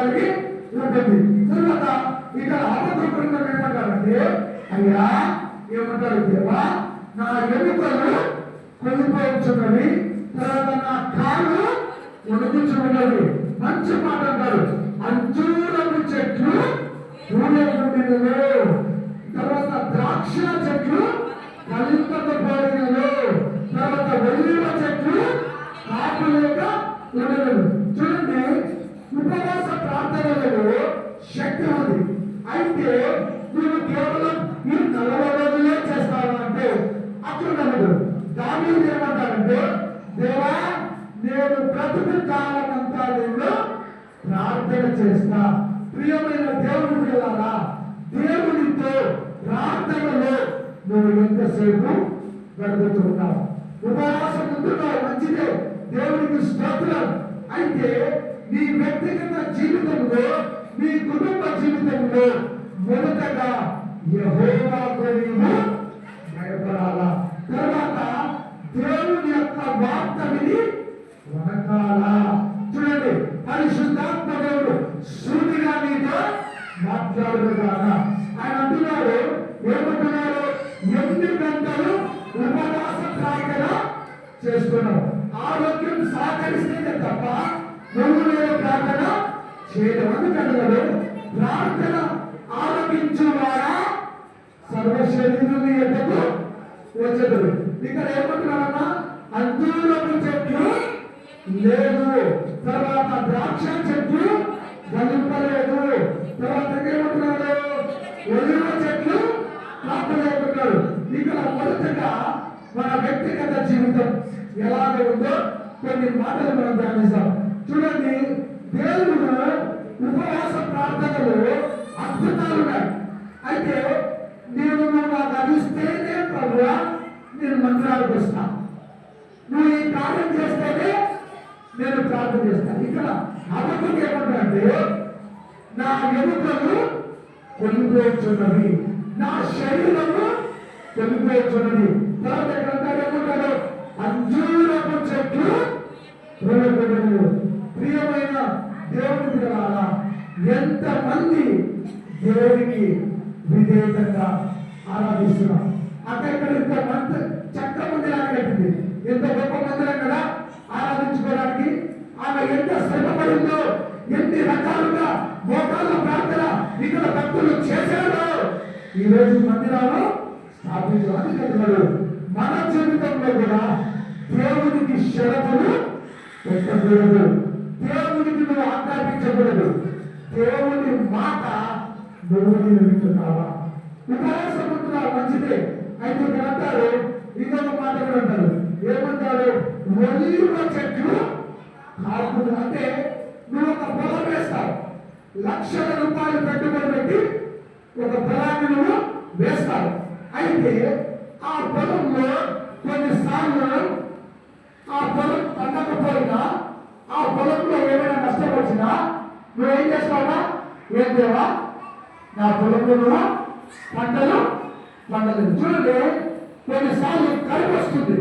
కలిగి ఉంటుంది. తర్వాత ఇక హబక్కూకు గ్రంథం ఏమంటారంటే, అయ్యా ఏమంటారు, దేవా నా ఎముకలు కొలిపోతున్నవి, తర్వాత నా కాళ్ళు వణుకుచున్నవి. మంచి మాట అంటారు, అంజూరపు చెట్లు పూలకుండినలో, తర్వాత ద్రాక్ష చెట్లు కలింపకపోయినలో, తర్వాత ఒలీవ చెట్లు కాపులేక ఉండలేదు. చూడండి, ఉపవాస ప్రార్థనలలో శక్తి ఉంది. అయితే నువ్వు కేవలం ఈ 40 రోజులే చేస్తావు అంటే అక్కడ నమ్మదు. దావీదు ఏమంటారంటే, దేవా నేను బ్రతుకు కాలం అంతా నేను ప్రార్థన చేస్తా. ప్రియమైన దేవుని పిల్లలారా, దేవునితో ప్రార్థనలో నువ్వు ఎంతసేపు గడుపుతున్నావు? ఉపవాసం ఉంటున్నావు, మంచిదే, దేవునికి స్తోత్రం. అయితే నీ వ్యక్తిగత జీవితంలో, నీ కుటుంబ జీవితంలో మొదటగా యెహోవాకు నీవు భయపడాలా. తర్వాత దేవుని యొక్క వార్త విని వణకాలా. చూడండి, పరిశుద్ధాత్మ దేవుడు సూటిగా నీతో మాట్లాడుతున్నారా. ఆయన అంటున్నారు, ఏమంటున్నారు, 8 గంటలు ఉపవాస ప్రార్థన చేస్తున్నావు. ఆరోగ్యం సహకరిస్తే తప్ప నువ్వు నేను ప్రార్థన చేయడం. అందుకంటున్నాడు, ప్రార్థన ఆరోగించువారా సర్వ శరీరం ఎద్దకు వచ్చేది. ఇక్కడ ఏమంటున్నారన్నా, అంజూరపు చెట్లు లేదు, తర్వాత ద్రాక్ష చెట్లు గలింపలేదు, తర్వాత ఏమంటున్నారు, ఒలీవ చెట్లు కాపలేకున్నారు. ఇక్కడ మొదటగా మన వ్యక్తిగత జీవితం ఎలాగ ఉందో కొన్ని మాటలు మనం ధ్యానిస్తాం. చూడండి, దేవుడు ఉపవాస ప్రార్థనలో అద్భుతాలు ఉన్నాయి. అయితే నువ్వు నాకు అందిస్తేనే ప్రభువా నేను మందిరాలకు వస్తాను, నువ్వు ఈ కార్యం చేస్తేనే నేను ప్రార్థన చేస్తాను. ఇక్కడ హబక్కూకు ఏమంటారంటే, నా ఎముకలు కొలిపోతున్నవి, నా శరీరము కొలిపోతున్నది. తర్వాత గ్రంథాలు ఏమంటారు, అంజూరపు చెట్లు కొలిపోతున్నవి. ప్రియమైన దేవుని పిల్లలారా, ఎంతమంది దేవునికి విధేయంగా ఆరాధిస్తున్నాం. అక్కడ ఇంత మంది చక్క మందిరాన్ని కట్టింది, ఎంత గొప్ప మందిరం కదా ఆరాధించుకోవడానికి. ఆమె ఎంత శ్రమపడిందో, ఎన్ని రకాలుగా మోకాళ్ళ ప్రార్థన ఇక్కడ భక్తులు చేశారో ఈ రోజు మందిరాలు స్థాపించారు. మన జీవితంలో కూడా దేవునికి షరతులు పెట్టకూడదు, దేవునికి నువ్వు ఆజ్ఞాపించకూడదు. దేవుని మాట నువ్వు వింటున్నావా? ఉపవాసం ఉంటున్నావు, మంచిదే. అయితే ఇక్కడ అంటారు, ఇంకొక మాట కూడా అంటారు, ఏమంటారు, ఒలీవ చెట్లు కాపులు. అంటే నువ్వు ఒక పొలం వేస్తావు, లక్షల రూపాయలు పెట్టుబడి పెట్టి ఒక పొలాన్ని నువ్వు వేస్తావు. అయితే ఆ పొలంలో కొన్నిసార్లు ఆ పొలం పండకపోయినా, ఆ పొలంలో ఏమైనా నష్టం వచ్చినా నువ్వేం చేస్తావా? ఏం దేవా నా పొలంలో నువ్వు పంటలు పండలేదు. చూడండి, కొన్నిసార్లు కరువు వస్తుంది.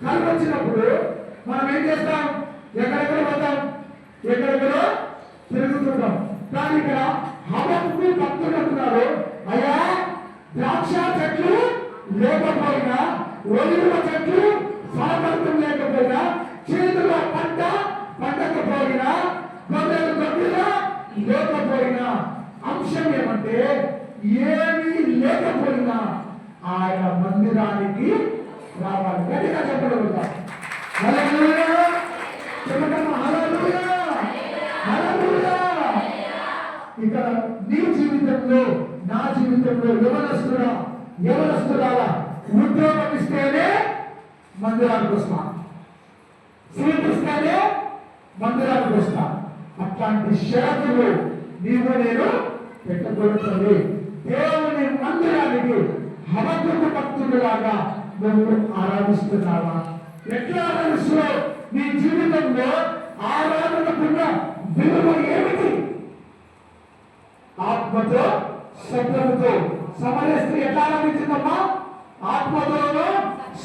కరువు వచ్చినప్పుడు మనం ఏం చేస్తాం? ఎక్కడెక్కడ పోతాం, ఎక్కడెక్కడో తిరుగుతుంటాం. కానీ ఇక్కడ హబక్కూకు భక్తుడు అంటున్నారు, అయ్యా ద్రాక్ష చెట్లు లేకపోయినా, ఒలీవ చెట్లు ఫలభరితం లేకపోయినా, చేతిలో పంట పండకపోయినా, గొడ్డలు గొడ్డులా లేకపోయినా, అంశం ఏమంటే ఏమీ లేకపోయినా ఆయన మందిరానికి రావాలి. గట్టిగా చెప్పగలుగుతాం. హల్లెలూయా చెప్పండి, హల్లెలూయా హల్లెలూయా. ఇక్కడ నీ జీవితంలో, నా జీవితంలో యవనస్తురాలా ఉద్యోగం ఇస్తేనే మందిరానికి వస్తా, సీట్ ఇస్తేనే మందిరానికి వస్తా. అట్లాంటి షరతులు నీవు నేను పెట్టకూడదు. దేవుని మందిరానికి హబక్కూకు భక్తుడిలాగా నువ్వు ఆరాధిస్తున్నావా? ఎట్లా ఆరాధిస్తున్నావు? నీ జీవితంలో ఆరాధనకున్న విలువ ఏమిటి? ఆత్మతో సత్యముతో. సమరయ స్త్రీ ఎట్లా ఆరాధించిందమ్మా? ఆత్మతోనూ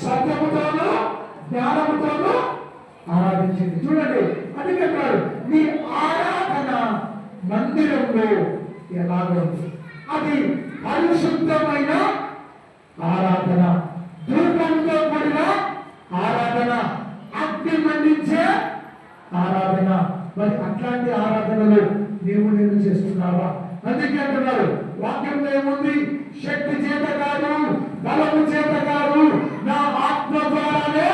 సత్యముతోనూ జ్ఞానముతోనూ ఆరాధించింది. చూడండి, అది చెప్పాడు, నీ ఆరాధన మందిరంలో ఎలాగో అది పరిశుద్ధమైన ఆరాధన, ధూపంతో కూడిన ఆరాధన, అగ్ని మండించే ఆరాధన. మరి అట్లాంటి ఆరాధనలు నేను చేస్తున్నావా? అందుకే అంటున్నారు వాక్యంలో ఏముంది? శక్తి చేత కాదు, బలము చేత కాదు, నా ఆత్మ ద్వారానే.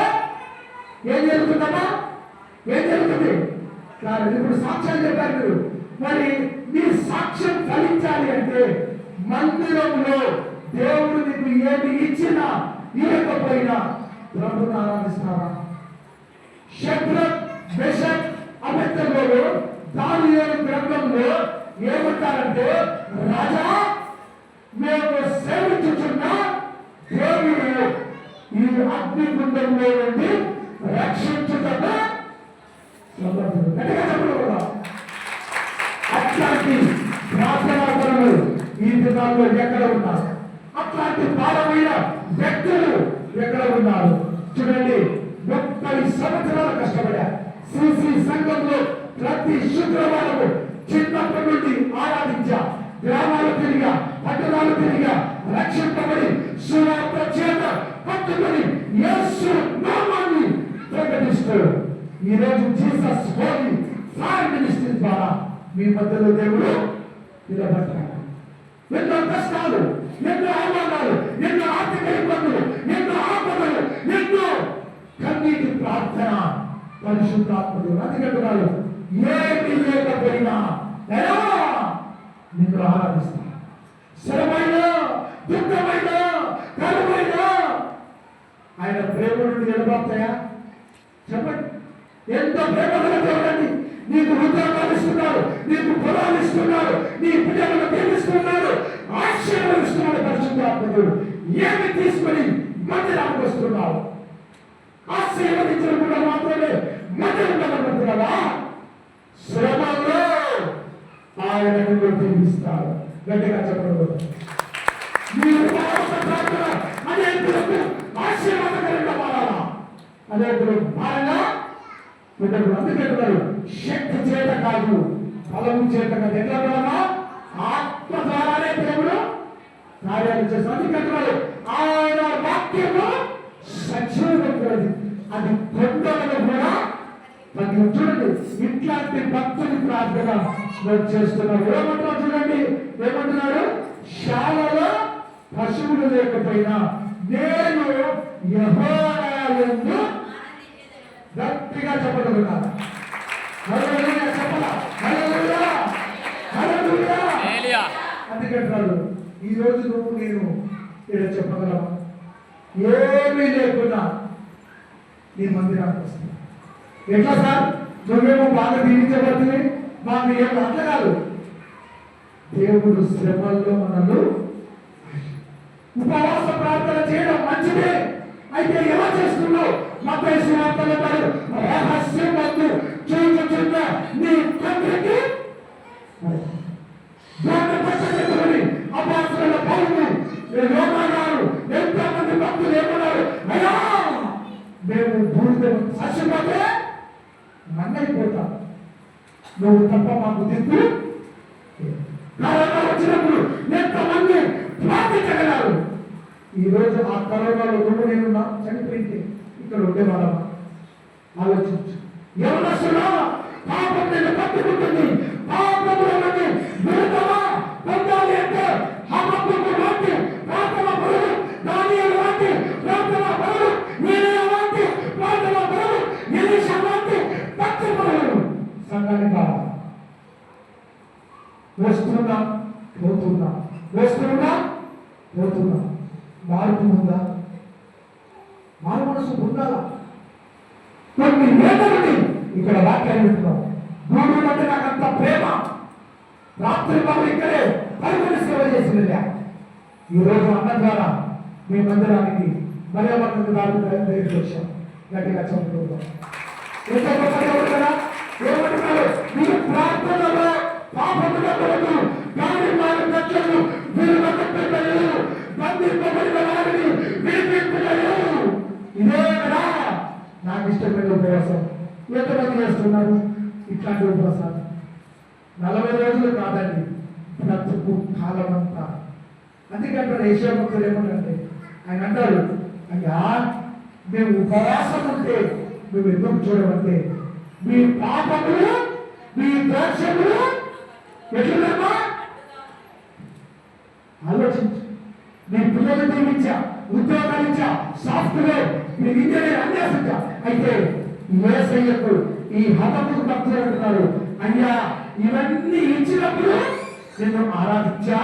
ఏం జరుగుతుందమ్మా? ఏం జరుగుతుంది? కాదు. ఇప్పుడు సాక్ష్యం చెప్పారు మీరు. మరి మీ సాక్ష్యం ఫలించాలి అంటే మందిరంలో దేవుడు నీకు ఏమి ఇచ్చినా ఇవ్వకపోయినా ప్రభుని ఆరాధిస్తావా? షద్రక్, మెషక్, అబేద్నెగోలు దానియేలు గ్రంథంలో ఏమంటారంటే, రాజా మేము సేవించుచున్న దేవుడు ఈ అగ్నిగుండంలో నుండి రక్షించుటకు సమర్థుడు. గట్టిగా చెప్పడం. అట్లాంటి ప్రార్థనాపరులు ఈ దినాల్లో ఎక్కడ ఉన్నారు? అట్లాంటి బలమైన వ్యక్తులు ఎక్కడ ఉన్నారు? చూడండి, 30 సంవత్సరాలు కష్టపడారు. సిసి సంఘంలో ప్రతి శుక్రవారం చిన్నప్పటి నుండి ఆరాధించా, గ్రామాలు తిరిగా, పట్టణాలు తిరిగా, రక్షింపబడి సువార్త చేత పట్టుకొని యేసు నామాన్ని ప్రకటిస్తూ ఈరోజు జీసస్ హోలీ ఫైర్ మినిస్ట్రీ ద్వారా మీ మధ్యలో దేవుడు నిలబడ్డాడు. ఎన్నో కష్టాలు, ఎన్నో అవమానాలు, ఎన్నో ఆర్థిక ఇబ్బందులు, ఎన్నో ఆపదలు, ఎన్నో కన్నీటి ప్రార్థన, పరిశుద్ధాత్మడు అధికారులు ఏమి లేకపోయినా నిన్ను ఆరాధిస్తా. శ్రమైన, దుఃఖమైన, కరువైన ఆయన ప్రేమ నుండి నిలబడతాయా? చెప్పండి. ఎంతో ప్రేమగా చూడండి. నీకు ఉద్యోగాలు ఇస్తున్నాడు, నీకు పొలాలు ఇస్తున్నాడు, నీ పిల్లలను ప్రేమిస్తున్నాడు, ఆశీర్వదిస్తున్నాడు పరిశుద్ధాత్మడు. ఏమి తీసుకొని మందిరానికి వస్తున్నావు? ఆశీర్వదించడం కూడా మాత్రమే మందిరం కనబడుతున్నావా? శ్రమలో ఆయన నిన్ను దీవిస్తాడు. గట్టిగా చెప్పడం. మీరు అనేకులకు ఆశీర్వాదకరంగా మారాలా? అనేకులు మారగా బిడ్డలు. అందుకంటున్నారు శక్తి చేత కాదు, బలము చేత కాదు. ఎట్లా బలమా? ఆత్మ ద్వారానే దేవుడు కార్యాలు చేస్తారు. అందుకంటున్నారు ఆయన వాక్యము సజీవమైనది, అది కొండలను కూడా మనకి. చూడండి, ఇట్లాంటి భక్తుని ప్రార్థన చేస్తున్నారు. ఏమంటున్నారు చూడండి, ఏమంటున్నారు? శాలలో పశువులు లేకపోయినా నేను యెహోవా యందు గట్టిగా చెప్పగలుగుతాను. అందుకంటున్నాడు ఈ రోజు నువ్వు నేను ఇక్కడ చెప్పగలవా? ఏమీ లేకుండా నీ మందిరానికి వస్తుంది. ఎట్లా సార్? నువ్వేమో బాగా దీవించబడుతుంది, మాకు ఏమో అట్లా కాదు. దేవుడు శ్రమల్లో మనల్ని ఉపవాస ప్రార్థన చేయడం మంచిదే. అయితే ఎలా చేస్తున్నావు? మత్తయి సువార్తలో రహస్యం వద్దు చూచుచున్న నీ తండ్రికి అపాసల పౌరులు యోగాలు ఎంతమంది భక్తులు ఏమన్నారు? అయ్యా మేము బూడిద చచ్చిపోతే మన్నైపోతాం, నువ్వు తప్ప మాకు దిక్కు. కరోనా వచ్చినప్పుడు ఎంతమంది ప్రార్థించగలరు? ఈరోజు ఆ కరోనాలో నువ్వు నేను చనిపోయింది ఇక్కడ ఉండేవాళ్ళ ఆలోచించు. ఎవరన్నా పాపం నేను పట్టుకుంటుంది, పాపముల నుండి విడుదల పొందాలి అంటే హబక్కుకు లాంటి ప్రార్థన పరులు, దానియేలు లాంటి ప్రార్థన పరులు, యేషయా లాంటి ప్రార్థన పరులు, ఎలీషా లాంటి భక్తి పరులు సంఘానికి కావాలి. వస్తున్నా పోతున్నా, వస్తున్నా పోతున్నా. మార్పు ఉందా? మారు మనసు ఉండాలా? కొన్ని ఏదైనా ఇక్కడ వాక్యాలు వింటున్నాం. గూడూరు అంటే నాకు అంత ప్రేమ. రాత్రి బాబు ఇక్కడే పరిమితి సేవ చేసి వెళ్ళా. ఈరోజు అన్న ద్వారా మీ మందిరానికి మర్యాదకు దగ్గరికి వచ్చాం. గట్టిగా చెప్పుకుంటాం. ఎంత గొప్ప దేవుడు కదా! ఏమంటున్నారు? మీరు ప్రార్థనలో పాపముల కొరకు గాలి మారు గట్లను విలువగట్టలేదు, బంధింపబడిన వారిని విడిపించలేదు. ఇదే కదా నాకు ఇష్టమైన ఉపవాసం. ఎంతమంది చేస్తున్నారు ఇట్లాంటి ఉపవాసాలు? 40 రోజులు కాదండి, బ్రతుకు కాలం అంతా. అందుకంటారు ఏషియా భక్తులు ఏమంటారంటే, ఆయన అంటారు, అయ్యా మేము ఉపవాసం ఉంటే మేము ఎందుకు చూడమంటే మీ పాపములు మీ దోషములు ఎట్లున్నామా ఆలోచించు. నీ పిల్లలు దీవించా, ఉద్యోగాలు ఇచ్చా, సాఫ్ట్వేర్, మీ ఇంజనీర్ అన్యాసించా. అయితే యేసయ్యకు ఈ హతముకు భక్తులు అంటున్నారు, అయ్యా ఇవన్నీ ఇచ్చినప్పుడు నిన్ను ఆరాధించా,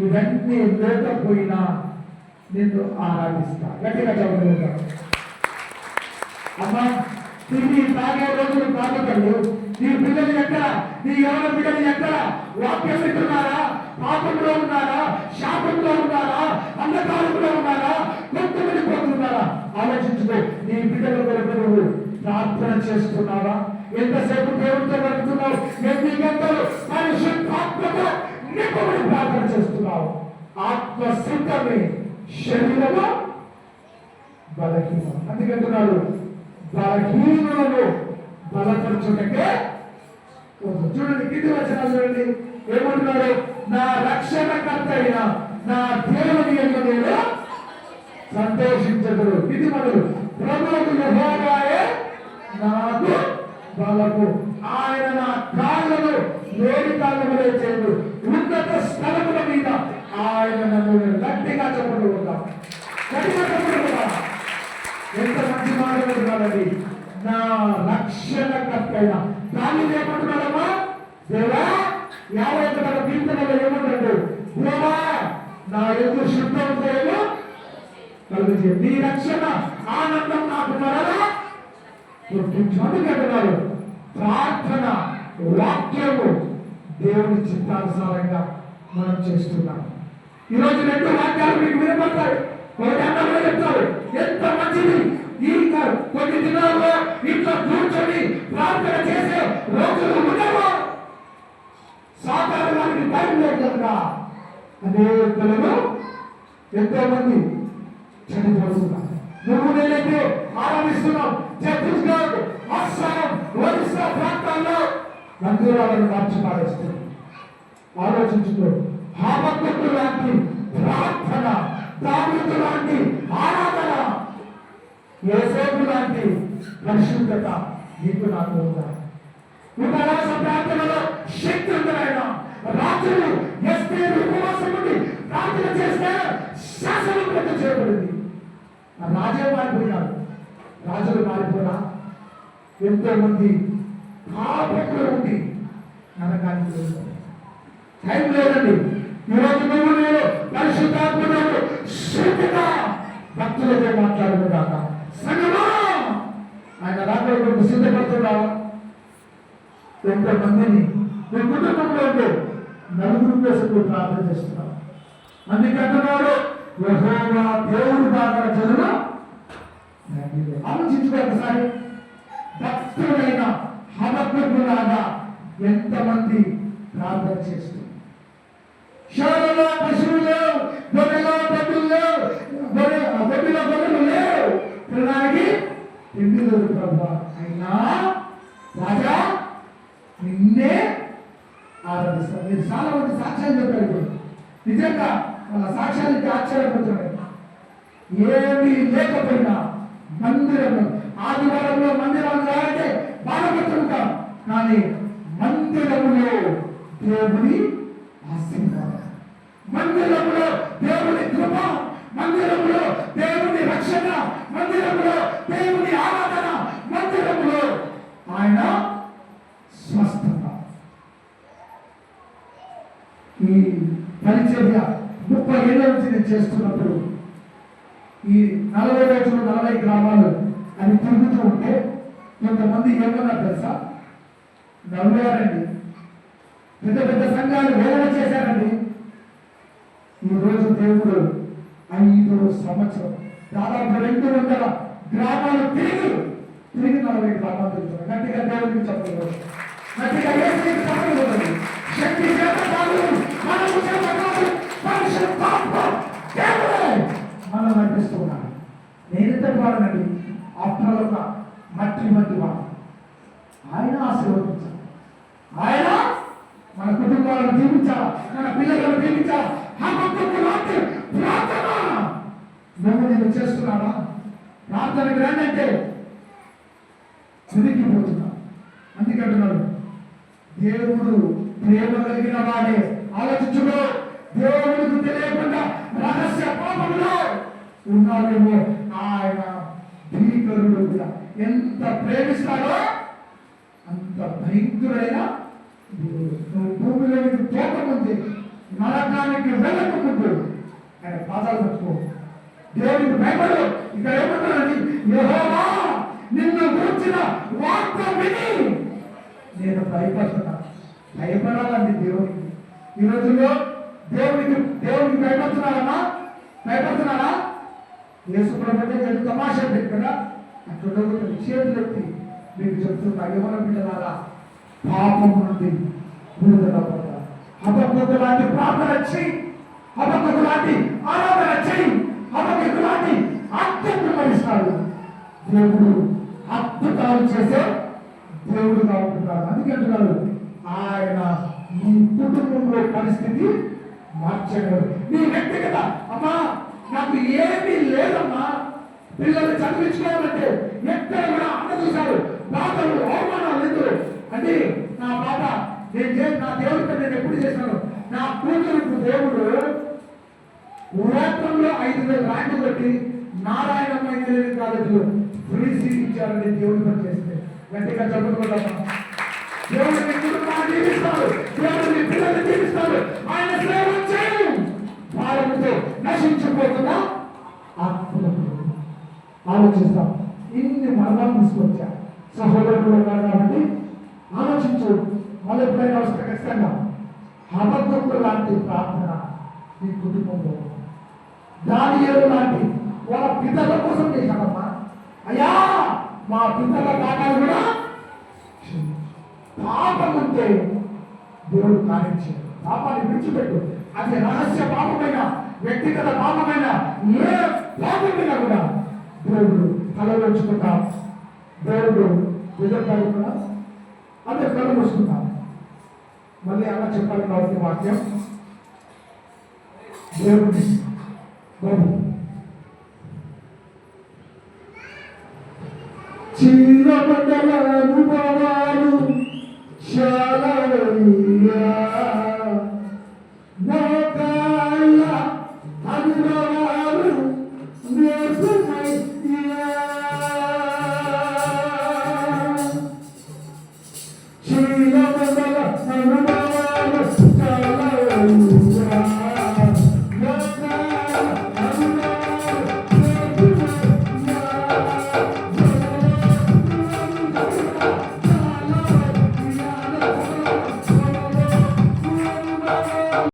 ఇవన్నీ లేకపోయినా నిన్ను ఆరాధిస్తా. గట్టిగా చెప్పగలుగుతా. అమ్మా తిరిగి తాగే రోజులు కాదు. నీ పిల్లలు ఎక్కడ, నీ ఎవరి పిల్లలు ఎక్కడ వాక్యం వింటున్నారా, పాపంలో ఉన్నారా, శాపంలో ఉన్నారా, అంధకారంలో ఉన్నారా, కొట్టుకునిపోతున్నారా ఆలోచించుకో. నీ పిల్లల కొరకు నువ్వు ప్రార్థన చేస్తున్నావా? ఎంతసేపు దేవుడితో గడుపుతున్నావు? ఎన్ని గంటలు పరిశుద్ధాత్మతో నింపబడి ప్రార్థన చేస్తున్నావు? ఆత్మ సిద్ధమే, శరీరము బలహీనం. అందుకంటున్నాడు, బలహీనులను బలపరచుటకే. చూడండి కింది వచనాలు చూడండి ఏమంటున్నాడు, నా రక్షణకర్త అయిన నా దేవుని యందు నేను సంతోషించదురు. ఇది మనలు ప్రభువుకు యెహోవాయే నాకు బలము, ఆయన నా కాళ్ళను లేడి కాళ్ళ వలె చేయడు, ఉన్నత స్థలముల మీద ఆయన నన్ను. గట్టిగా చెప్పగలుగుతా, గట్టిగా చెప్పగలుగుతా. ఎంత మంచి మాట్లాడుతున్నాడండి, నా రక్షణకర్తైన. దాన్ని ఏమంటున్నాడమ్మా, దేవా 51వ కీర్తనలో ఏమంటాడు, దేవా నా యొక్క శుద్ధము కలుగు, నీ రక్షణ ఆనందం నాకు మరలా పుట్టించు. అందుకంటున్నారు ప్రార్థన వాక్యము దేవుని చిత్తానుసారంగా మనం చేస్తున్నాం. ఈరోజు 2 వాక్యాలు మీకు వినపడతాయి. ఒకటి అన్నగా చెప్తారు, ఎంత మంచిది. ఈ కొన్ని దినాల్లో ఇంట్లో కూర్చొని ప్రార్థన చేసే రోజులు ఉండవు. సాధారణానికి టైం లేదు కనుక అనేకులను ఎంతో మంది చనిపోతున్నారు. నువ్వు నేనైతే ఆరంభిస్తున్నాం. ఛత్తీస్గఢ్, అస్సాం, ఒరిస్సా ప్రాంతాల్లో మందిరాలను మార్చి పాడేస్తుంది. ఆలోచించుకో. హాబక్కూకు లాంటి ప్రార్థన, దావీదు లాంటి ఆరాధన, యోసేపు లాంటి పరిశుద్ధత నీకు నాకు ఉందా? ఉపవాస ప్రార్థనలో శక్తి ఉంది. ఆయన రాత్రులు ఎస్తేరు ఉపవాసం ఉండి ప్రార్థన చేస్తే శాసనం రద్దు చేయబడింది. రాజే మారిపోయినాడు. రాజులు మారిపోయినా ఎంతో మంది పాపంలో ఉండి నరకానికి టైం లేదండి. ఈరోజు నువ్వు నేను పరిశుద్ధాత్మను శుద్ధిగా భక్తులతో మాట్లాడుకుంటాక సంగమా ఆయన రాకపోతే సిద్ధపడుతున్నావా? ఎంతో మందిని నీ కుటుంబంలో ఉంటే 4 కోసం ప్రార్థన చేస్తున్నావు. అందుకంటున్నాడు, యెహోవా దేవుడు బాగా జనులు ఆలోచించుకో ఒకసారి. భక్తుడైన హబక్కూకులాగా ఎంతమంది ప్రార్థన చేస్తున్నారు. షోలలో పశువులు లేవు, గొర్రెలో దొడ్డులు లేవు, గొడ్డులో గొర్రెలు లేవు, తినడానికి తిండి లేదు ప్రభా. అయినా రాజా నిన్నే ఆరాధిస్తారు. మీరు చాలా మంది సాక్ష్యాలు చెప్పారు. నిజంగా వాళ్ళ సాక్ష్యానికి ఆశ్చర్యపోతున్నాయి. ఏమీ లేకపోయినా మందిరంలో, ఆదివారంలో మందిరాలు రావాలంటే బాధపడుతుంటాం, కానీ మందిరంలో దేవుని ఆశీర్వాదం, మందిరంలో దేవుని కృప, మందిరంలో దేవుని రక్షణ, మందిరంలో దేవుని ఆరాధన, మందిరంలో ఆయన స్వస్థత. ఈ పరిచర్య 30 ఏళ్ళ నుంచి నేను చేస్తున్నప్పుడు ఈ 40 రోజులు 40 గ్రామాలు అని తిరుగుతూ ఉంటే కొంతమంది ఏమన్నా తెలుసా, నవ్వారండి. పెద్ద పెద్ద సంఘాలు వేదన చేశారండి. ఈరోజు దేవుడు 5వ సంవత్సరం దాదాపు 200 గ్రామాలు తిరిగి 40 గ్రామాలు తిరుగుతున్నారు. గట్టిగా దేవుడికి చెప్పగలరు, గట్టిగా చెప్పగలరు. శక్తి చేత కాదు, మనము చేత కాదు, పరిశుద్ధాత్మ దేవుడే మనం నడిపిస్తున్నాడు. నేనెంతటి వాడనండి, ఆఫ్టర్ ఒక మట్టి వాడు. ఆయన ఆశీర్వదించాలి, ఆయన మన కుటుంబాలను దీవించాలా, మన పిల్లలను దీవించాలా. హబక్కూకు లాంటి ప్రార్థన నేను చేస్తున్నానా? ప్రార్థనకు రండి చిరిగిపోతున్నా. అందుకంటున్నాడు, దేవుడు ప్రేమ కలిగిన వాడే. ఆలోచించుకో, దేవుడికి తెలియకుండా రహస్య పాపములో ఉన్నాడేమో. ఆయన భీకరుడు కూడా ఎంత ప్రేమిస్తాడో అంత భయంకరుడైన దేవుడు. నువ్వు భూమిలోనికి పోకముందే, నరకానికి వెళ్ళకముందు ఆయన పాదాలు పట్టుకో, దేవుడికి భయపడు. ఇక్కడ ఏమంటారండి, యెహోవా నిన్ను గూర్చిన వార్త విని నేను భయపడుతున్నా. భయపడాలండి దేవుడికి. ఈ రోజుల్లో దేవుడికి భయపడుతున్నారమ్మా? భయపడుతున్నారా? యేసు ప్రభుత్వం నేను తమాషా పెట్టి కదా అట్లా చేతులు ఎత్తి మీకు చెప్తున్నా, ఎవరి బిడ్డలారా, పాపం నుండి విడుదల పొందాలి. హబక్కూకు లాంటి ప్రార్థన చెయ్యి, హబక్కూకు లాంటి ఆరాధన చెయ్యి, హబక్కూకు లాంటి అత్యున్నతమిస్తాడు. దేవుడు అద్భుతాలు చేసే దేవుడుగా ఉంటున్నాడు. అందుకే అంటున్నాడు, ఆయన నీ కుటుంబంలో పరిస్థితి మార్చగలడు. నీ వ్యక్తిగత, అమ్మా నాకు ఏమీ లేదమ్మా, పిల్లలు చదివించుకోవాలంటే ఎక్కడ కూడా అన్న చూశారు, బాధలు అవమానాలు ఎందుకు అంటే, నా బాధ నా దేవుడితో నేను ఎప్పుడు చేశాను, నా కూతురుకు దేవుడు ఊరాత్రంలో 5,000 ర్యాంకులు కొట్టి నారాయణమ్మ ఇంజనీరింగ్ కాలేజీలో ఫ్రీ సీట్ ఇచ్చారని దేవుడి పని చేస్తే గట్టిగా చదువుకుంటామా? దేవుడు మీ కుటుంబాన్ని దీవిస్తాడు, దేవుడు మీ పిల్లల్ని దీవిస్తాడు. ఆయన సేవ చేయు, భారముతో నశించిపోతున్నా ఆత్మలకు ఆలోచిస్తాం. ఇన్ని మరణాలు తీసుకొచ్చా సహోదరుడు ఉన్నారు కాబట్టి ఆలోచించు. మళ్ళీ ఎప్పుడైనా వస్తే ఖచ్చితంగా హబక్కూకు లాంటి ప్రార్థన మీ కుటుంబంలో, దానియేలు లాంటి వాళ్ళ పితల కోసం చేశాడమ్మా. అయ్యా మా పితల కాటాలు కూడా పాపం ఉంటే దేవుడు కానించాడు. పాపాన్ని విడిచిపెట్టు. అది రహస్య పాపమైన, వ్యక్తిగత పాపమైన, ఏ పాపమైనా కూడా దేవుడు తలవంచుకుంటా. దేవుడు ఎదుర్కొన్నా కూడా అదే కళ్ళు మూసుకుంటాం. మళ్ళీ అలా చెప్పాలి కాబట్టి వాక్యం దేవుడి బాబు చిన్నమండల అనుభవాలు చాలా అనుభవాలు